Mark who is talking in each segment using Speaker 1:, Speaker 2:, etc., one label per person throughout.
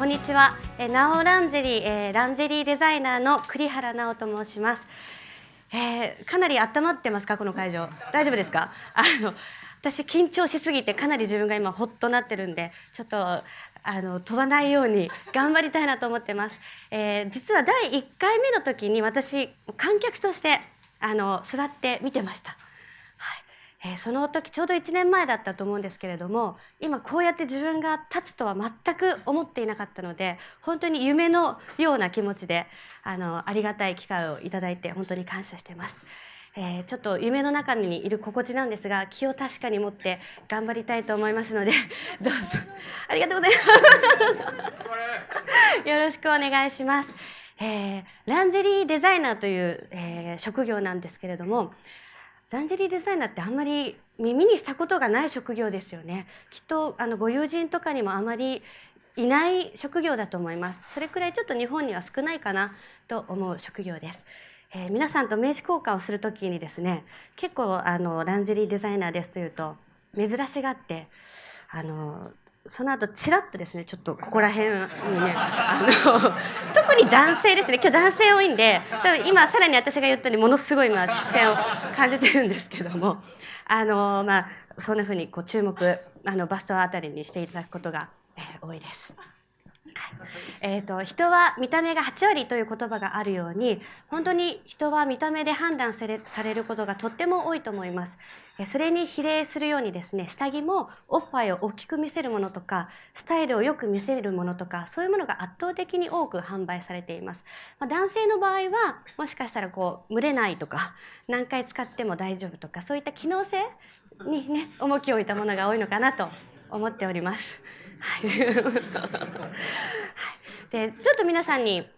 Speaker 1: んにちは。なおランジェリー、ランジェリーデザイナーの栗原直と申します。かなり温まってますか、この会場。大丈夫ですか？私緊張しすぎてかなり自分が今ホッとなってるんで、ちょっと飛ばないように頑張りたいなと思ってます。実は第1回目の時に私観客として座って見てました。その時ちょうど1年前だったと思うんですけれども、今こうやって自分が立つとは全く思っていなかったので、本当に夢のような気持ちでありがたい機会をいただいて本当に感謝してます。ちょっと夢の中にいる心地なんですが、気を確かに持って頑張りたいと思いますのでどうぞありがとうございますよろしくお願いします。ランジェリーデザイナーという、職業なんですけれども、ランジェリーデザイナーってあんまり耳にしたことがない職業ですよね。きっとご友人とかにもあまりいない職業だと思います。それくらいちょっと日本には少ないかなと思う職業です。皆さんと名刺交換をするときにですね、結構ランジェリーデザイナーですというと珍しがってその後ちらっとですね、ちょっとここら辺にね特に男性ですね。今日男性多いんで、多分今さらに私が言ったようにものすごい今視線を感じてるんですけども、そんな風にこう注目バストあたりにしていただくことが、多いです。人は見た目が8割という言葉があるように、本当に人は見た目で判断されることがとっても多いと思います。それに比例するようにですね、下着もおっぱいを大きく見せるものとか、スタイルをよく見せるものとか、そういうものが圧倒的に多く販売されています。男性の場合は、もしかしたらこう蒸れないとか、何回使っても大丈夫とか、そういった機能性にね、重きを置いたものが多いのかなと思っております。はいで、ちょっと皆さんに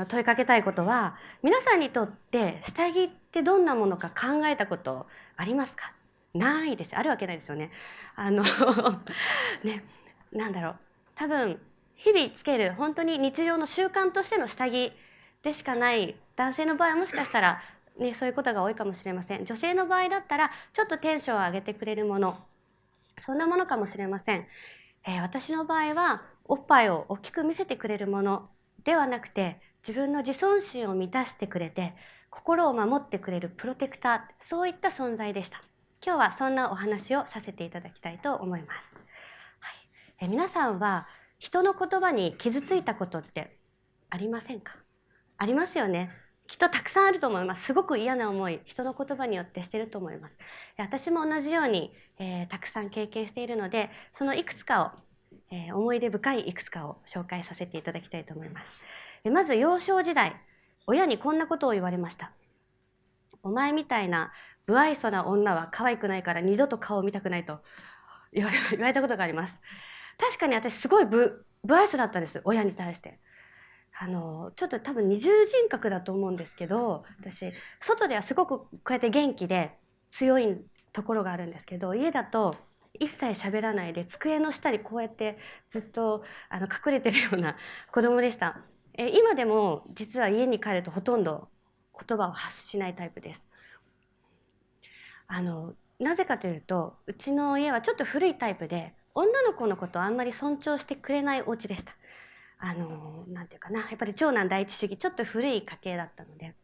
Speaker 1: 問いかけたいことは、皆さんにとって下着ってどんなものか考えたことありますか？ないです。あるわけないですよね。ね、なんだろう。多分、日々つける本当に日常の習慣としての下着でしかない男性の場合はもしかしたら、ね、そういうことが多いかもしれません。女性の場合だったら、ちょっとテンションを上げてくれるもの、そんなものかもしれません。私の場合はおっぱいを大きく見せてくれるものではなくて、自分の自尊心を満たしてくれて心を守ってくれるプロテクター、そういった存在でした。今日はそんなお話をさせていただきたいと思います。皆さんは人の言葉に傷ついたことってありませんか？ありますよね。きっとたくさんあると思います。すごく嫌な思い、人の言葉によってしてると思います。私も同じように、たくさん経験しているので、そのいくつかを、思い出深いいくつかを紹介させていただきたいと思います。まず幼少時代、親にこんなことを言われました。お前みたいな不愛想な女は可愛くないから二度と顔を見たくないと言われたことがあります。確かに私すごい不愛想だったんです、親に対して。ちょっと多分二重人格だと思うんですけど、私外ではすごくこうやって元気で強いところがあるんですけど、家だと一切喋らないで机の下にこうやってずっと隠れてるような子供でした。今でも実は家に帰るとほとんど言葉を発しないタイプです。なぜかというと、うちの家はちょっと古いタイプで、女の子のことをあんまり尊重してくれないお家でした。なんていうかな、やっぱり長男第一主義、ちょっと古い家系だったので。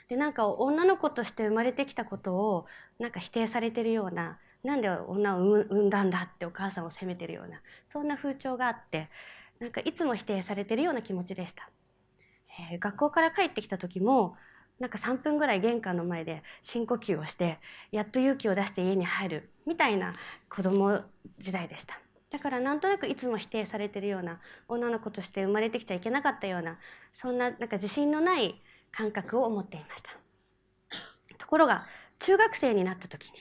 Speaker 1: で、なんか女の子として生まれてきたことをなんか否定されてるような、なんで女を産んだんだってお母さんを責めてるような、そんな風潮があって、なんかいつも否定されてるような気持ちでした。学校から帰ってきた時も、なんか3分ぐらい玄関の前で深呼吸をして、やっと勇気を出して家に入るみたいな子供時代でした。だからなんとなくいつも否定されてるような、女の子として生まれてきちゃいけなかったような、そんななんか自信のない感覚を持っていました。ところが中学生になった時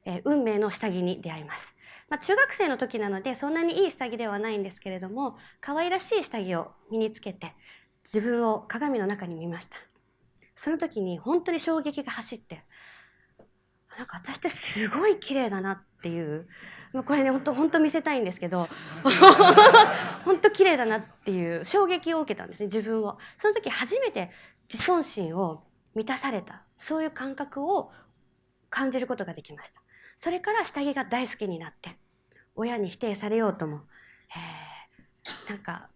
Speaker 1: に、運命の下着に出会います。中学生の時なのでそんなにいい下着ではないんですけれども、可愛らしい下着を身につけて自分を鏡の中に見ました。その時に本当に衝撃が走って、なんか私ってすごい綺麗だなっていう、これね本当見せたいんですけど本当綺麗だなっていう衝撃を受けたんですね、自分を。その時初めて自尊心を満たされた、そういう感覚を感じることができました。それから下着が大好きになって、親に否定されようとも、なんか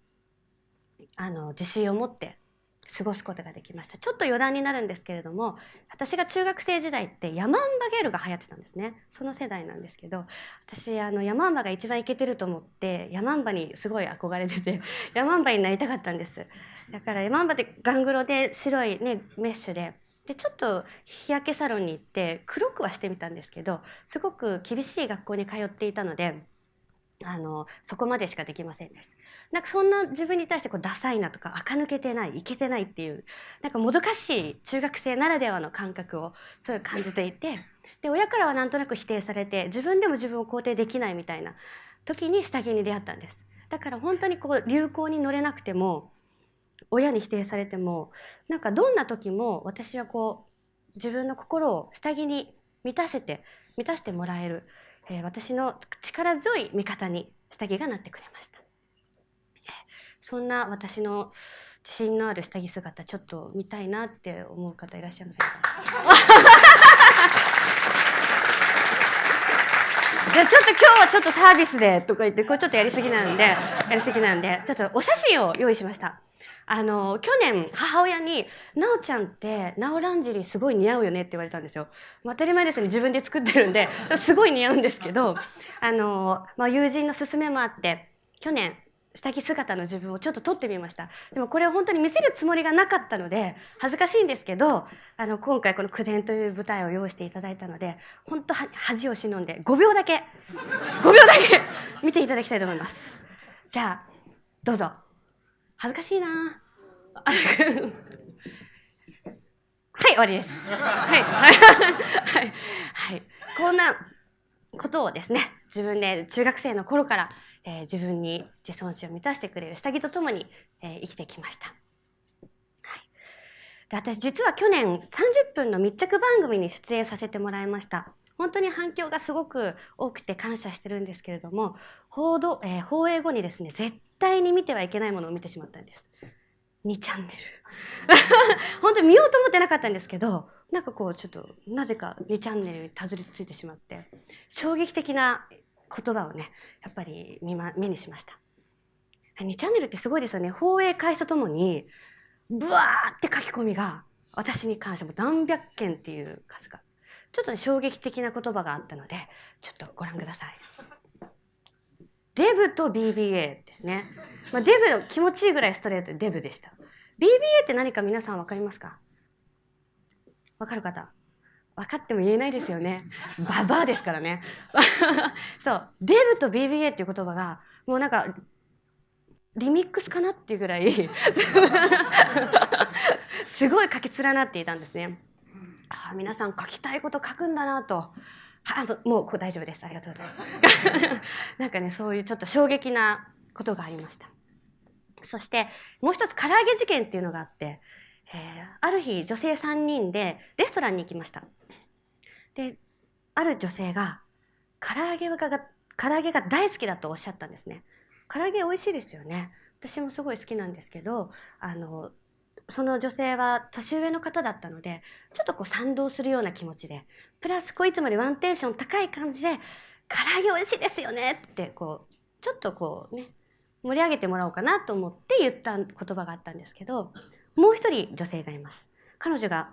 Speaker 1: 自信を持って過ごすことができました。ちょっと余談になるんですけれども、私が中学生時代ってヤマンバゲールが流行ってたんですね。その世代なんですけど、私ヤマンバが一番イケてると思ってヤマンバにすごい憧れてて、ヤマンバになりたかったんです。だからヤマンバってガングロで白いねメッシュでちょっと日焼けサロンに行って黒くはしてみたんですけど、すごく厳しい学校に通っていたのでそこまでしかできませんでした。なんかそんな自分に対してダサいなとか垢抜けてないイケてないっていうなんかもどかしい中学生ならではの感覚をそういう感じていて、で親からはなんとなく否定されて自分でも自分を肯定できないみたいな時に下着に出会ったんです。だから本当に流行に乗れなくても親に否定されてもなんかどんな時も私は自分の心を下着に満たしてもらえる、私の力強い味方に下着がなってくれました。そんな私の自信のある下着姿ちょっと見たいなって思う方いらっしゃいませんか？じゃあちょっと今日はちょっとサービスでとか言ってこれちょっとやりすぎなんでちょっとお写真を用意しました。去年母親になおちゃんってなおランジェリーすごい似合うよねって言われたんですよ。当たり前ですね、自分で作ってるんですごい似合うんですけど友人の勧めもあって去年下着姿の自分をちょっと撮ってみました。でもこれを本当に見せるつもりがなかったので恥ずかしいんですけど今回この「口伝」という舞台を用意していただいたので本当恥を忍んで5秒だけ見ていただきたいと思います。じゃあどうぞ。恥ずかしいなはい終わりです。はいこんなことをですね自分で中学生の頃から、自分に自尊心を満たしてくれる下着とともに、生きてきました。で私実は去年30分の密着番組に出演させてもらいました。本当に反響がすごく多くて感謝してるんですけれども放映後にですね絶対に見てはいけないものを見てしまったんです。2チャンネル本当に見ようと思ってなかったんですけどなんかちょっとなぜか2チャンネルにたどり着いてしまって衝撃的な言葉をねやっぱり目にしました。2チャンネルってすごいですよね。放映開始とともにブワーって書き込みが私に関しても何百件っていう数がちょっとね衝撃的な言葉があったのでちょっとご覧ください。デブと BBA ですね。デブの気持ちいいぐらいストレートでデブでした。BBA って何か皆さん分かりますか？分かる方？分かっても言えないですよね。ババアですからね。そうデブと BBA っていう言葉がもうなんかリミックスかなっていうぐらいすごい書き連なっていたんですね。皆さん書きたいこと書くんだなと。もう大丈夫です。ありがとうございます。なんかねそういうちょっと衝撃なことがありました。そしてもう一つ唐揚げ事件っていうのがあって、ある日女性3人でレストランに行きました。である女性が唐揚げが大好きだとおっしゃったんですね。唐揚げ美味しいですよね。私もすごい好きなんですけどその女性は年上の方だったのでちょっと賛同するような気持ちでプラスいつもよりワンテンション高い感じで唐揚げ美味しいですよねってちょっとね盛り上げてもらおうかなと思って言った言葉があったんですけどもう一人女性がいます。彼女が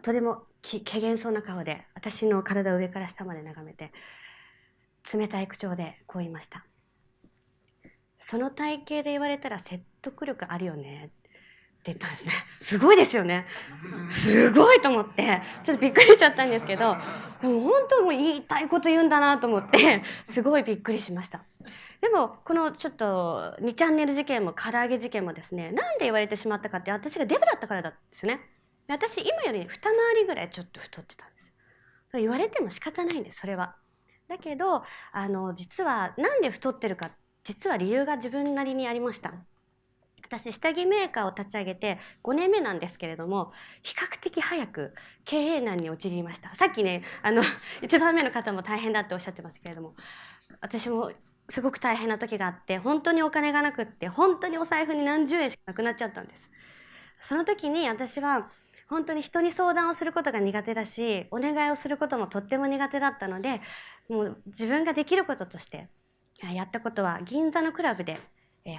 Speaker 1: とても怪訝そうな顔で私の体を上から下まで眺めて冷たい口調でこう言いました。その体型で言われたら説得力あるよねって言ったんですね。すごいですよね。すごいと思ってちょっとびっくりしちゃったんですけどでも本当もう言いたいこと言うんだなと思ってすごいびっくりしました。でもこのちょっと2チャンネル事件も唐揚げ事件もですねなんで言われてしまったかって私がデブだったからだったんですよね。私今より2回りぐらいちょっと太ってたんですよ。言われても仕方ないんですそれは。だけど実はなんで太ってるか実は理由が自分なりにありました。私下着メーカーを立ち上げて5年目なんですけれども比較的早く経営難に陥りました。さっきね1番目の方も大変だっておっしゃってますけれども私もすごく大変な時があって本当にお金がなくって本当にお財布に何十円しかなくなっちゃったんです。その時に私は本当に人に相談をすることが苦手だしお願いをすることもとっても苦手だったのでもう自分ができることとしてやったことは銀座のクラブで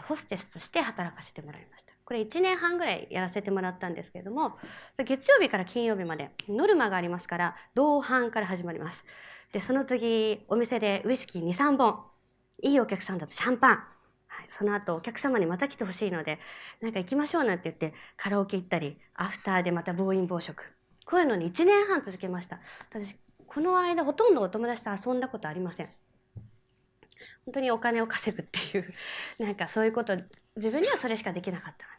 Speaker 1: ホステスとして働かせてもらいました。これ1年半ぐらいやらせてもらったんですけれども、月曜日から金曜日までノルマがありますから、同伴から始まります。で、その次、お店でウイスキー2、3本。いいお客さんだとシャンパン。はい、その後、お客様にまた来てほしいので、なんか行きましょうなんて言って、カラオケ行ったり、アフターでまた暴飲暴食。こういうのに1年半続けました。私、この間ほとんどお友達と遊んだことありません。本当にお金を稼ぐっていう、なんかそういうこと、自分にはそれしかできなかったの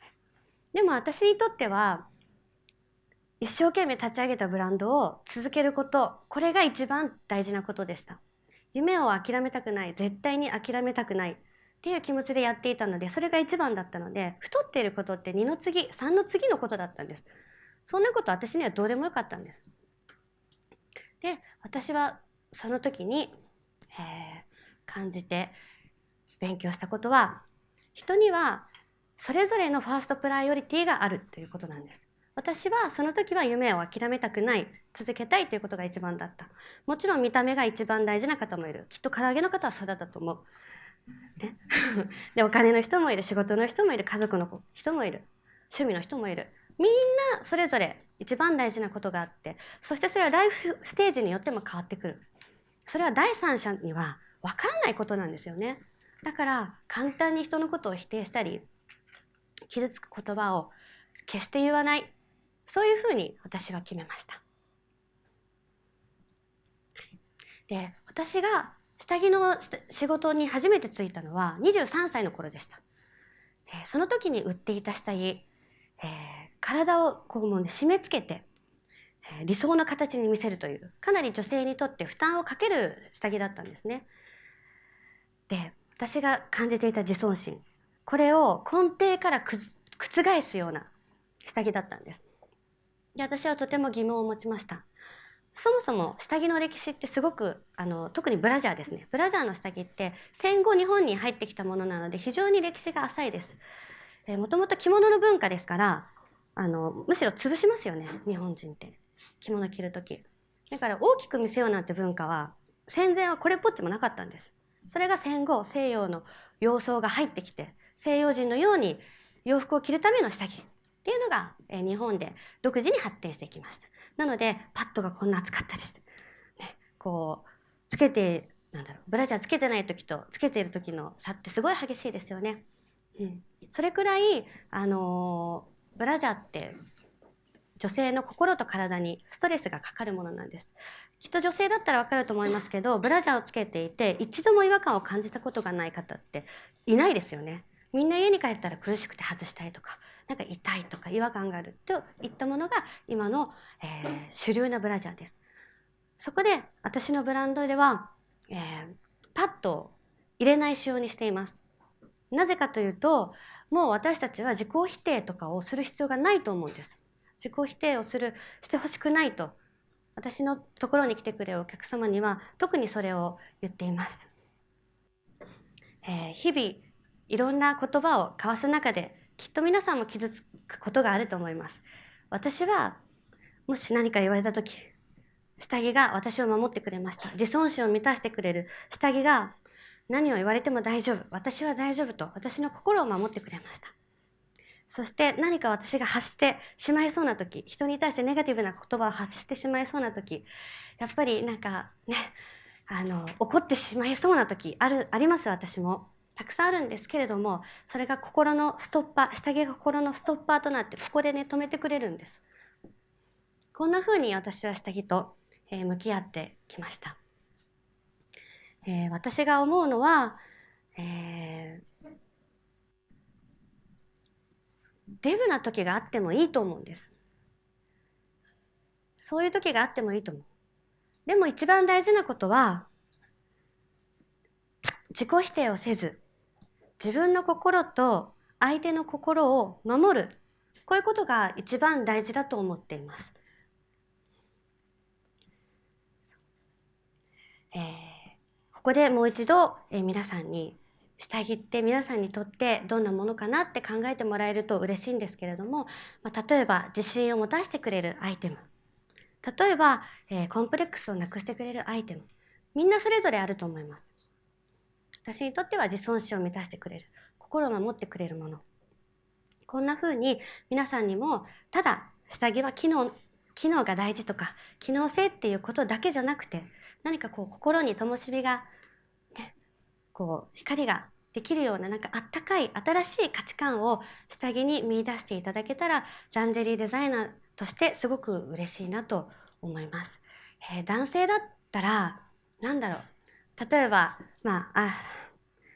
Speaker 1: で。でも私にとっては、一生懸命立ち上げたブランドを続けること、これが一番大事なことでした。夢を諦めたくない、絶対に諦めたくないっていう気持ちでやっていたので、それが一番だったので、太っていることって2の次、3の次のことだったんです。そんなこと私にはどうでもよかったんです。で、私はその時に、感じて勉強したことは、人にはそれぞれのファーストプライオリティがあるということなんです。私はその時は夢を諦めたくない、続けたいということが一番だった。もちろん見た目が一番大事な方もいる。きっと唐揚げの方はそうだったと思う。ね、で、お金の人もいる、仕事の人もいる、家族の人もいる、趣味の人もいる。みんなそれぞれ一番大事なことがあって、そしてそれはライフステージによっても変わってくる。それは第三者にはわからないことなんですよね。だから簡単に人のことを否定したり、傷つく言葉を決して言わない。そういうふうに私は決めました。で、私が下着の仕事に初めて就いたのは23歳の頃でした。その時に売っていた下着、体をこうもう締め付けて、理想の形に見せるという、かなり女性にとって負担をかける下着だったんですね。で、私が感じていた自尊心、これを根底から覆すような下着だったんです。で、私はとても疑問を持ちました。そもそも下着の歴史ってすごく、特にブラジャーですね。ブラジャーの下着って戦後日本に入ってきたものなので非常に歴史が浅いです。もともと着物の文化ですから、むしろ潰しますよね、日本人って。着物着るとき。だから大きく見せようなんて文化は、戦前はこれっぽっちもなかったんです。それが戦後、西洋の洋装が入ってきて、西洋人のように洋服を着るための下着っていうのが、日本で独自に発展してきました。なので、パッドがこんな厚かったりして、ね、こう、つけて、ブラジャーつけてない時とつけている時の差ってすごい激しいですよね。それくらい、ブラジャーって女性の心と体にストレスがかかるものなんです。きっと女性だったらわかると思いますけど、ブラジャーをつけていて一度も違和感を感じたことがない方っていないですよね。みんな家に帰ったら苦しくて外したいとか、なんか痛いとか違和感があるといったものが今の、主流なブラジャーです。そこで私のブランドでは、パッドを入れない仕様にしています。なぜかというと、もう私たちは自己否定とかをする必要がないと思うんです。自己否定をしてほしくないと。私のところに来てくれるお客様には特にそれを言っています。日々いろんな言葉を交わす中できっと皆さんも傷つくことがあると思います。私はもし何か言われた時、下着が私を守ってくれました。自尊心を満たしてくれる下着が何を言われても大丈夫、私は大丈夫と私の心を守ってくれました。そして何か私が発してしまいそうな時、人に対してネガティブな言葉を発してしまいそうな時、やっぱりなんかね、怒ってしまいそうな時あります。私もたくさんあるんですけれども、それが心のストッパー、下着が心のストッパーとなってここでね止めてくれるんです。こんな風に私は下着と向き合ってきました。私が思うのは、デブな時があってもいいと思うんです。そういう時があってもいいと思う。でも一番大事なことは、自己否定をせず、自分の心と相手の心を守る。こういうことが一番大事だと思っています。ここでもう一度、皆さんに、下着って皆さんにとってどんなものかなって考えてもらえると嬉しいんですけれども、例えば自信を持たせてくれるアイテム。例えば、コンプレックスをなくしてくれるアイテム。みんなそれぞれあると思います。私にとっては自尊心を満たしてくれる。心を守ってくれるもの。こんな風に皆さんにも、ただ下着は機能が大事とか、機能性っていうことだけじゃなくて、何かこう心に灯火が、ね、こう光ができるような、なんかあったかい新しい価値観を下着に見出していただけたら、ランジェリーデザイナーとしてすごく嬉しいなと思います。男性だったら、なんだろう。例えば、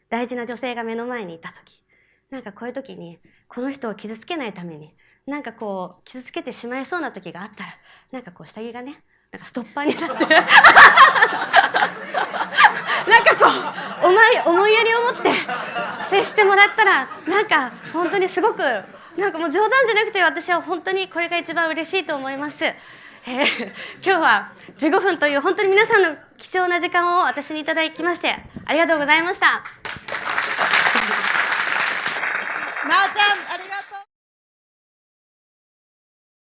Speaker 1: 大事な女性が目の前にいたとき、なんかこういうときに、この人を傷つけないために、なんかこう、傷つけてしまいそうなときがあったら、なんかこう下着がね、なんかストッパーになってなんかこう思いやりを持って接してもらったら、なんか本当にすごく、なんかもう冗談じゃなくて、私は本当にこれが一番嬉しいと思います。今日は15分という本当に皆さんの貴重な時間を私にいただきましてありがとうございました。
Speaker 2: なおちゃん